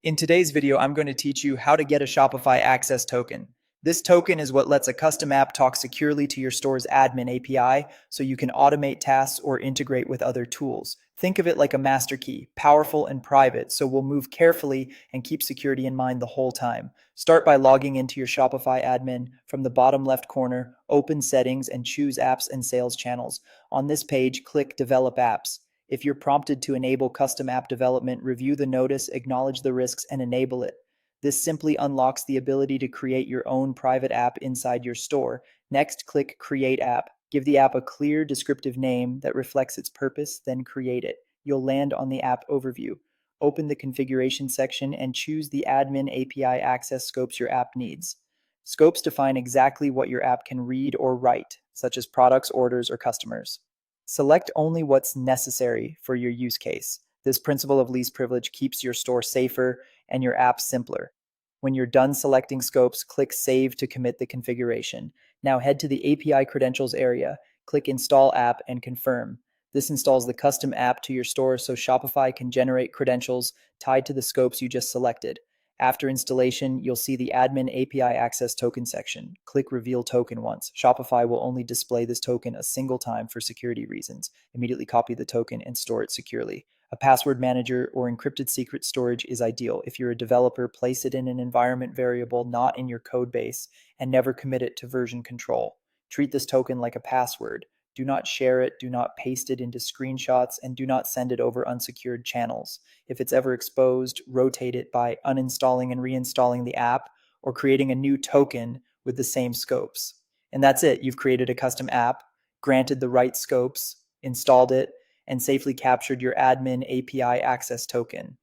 In today's video, I'm going to teach you how to get a Shopify Access token. This token is what lets a custom app talk securely to your store's admin API so you can automate tasks or integrate with other tools. Think of it like a master key, powerful and private, so we'll move carefully and keep security in mind the whole time. Start by logging into your Shopify admin. From the bottom left corner, open Settings and choose Apps and Sales Channels. On this page, click Develop Apps. If you're prompted to enable custom app development, review the notice, acknowledge the risks, and enable it. This simply unlocks the ability to create your own private app inside your store. Next, click Create App. Give the app a clear, descriptive name that reflects its purpose, then create it. You'll land on the app overview. Open the configuration section and choose the admin API access scopes your app needs. Scopes define exactly what your app can read or write, such as products, orders, or customers. Select only what's necessary for your use case. This principle of least privilege keeps your store safer and your app simpler. When you're done selecting scopes, click Save to commit the configuration. Now head to the API credentials area, click Install App, and confirm. This installs the custom app to your store so Shopify can generate credentials tied to the scopes you just selected. After installation, you'll see the Admin API Access Token section. Click Reveal Token once. Shopify will only display this token a single time for security reasons. Immediately copy the token and store it securely. A password manager or encrypted secret storage is ideal. If you're a developer, place it in an environment variable, not in your code base, and never commit it to version control. Treat this token like a password. Do not share it, do not paste it into screenshots, and do not send it over unsecured channels. If it's ever exposed, rotate it by uninstalling and reinstalling the app or creating a new token with the same scopes. And that's it. You've created a custom app, granted the right scopes, installed it, and safely captured your admin API access token.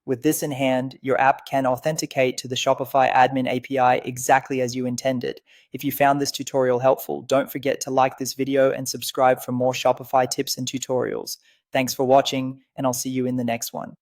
With this in hand, your app can authenticate to the Shopify admin API exactly as you intended. If you found this tutorial helpful, don't forget to like this video and subscribe for more Shopify tips and tutorials. Thanks for watching, and I'll see you in the next one.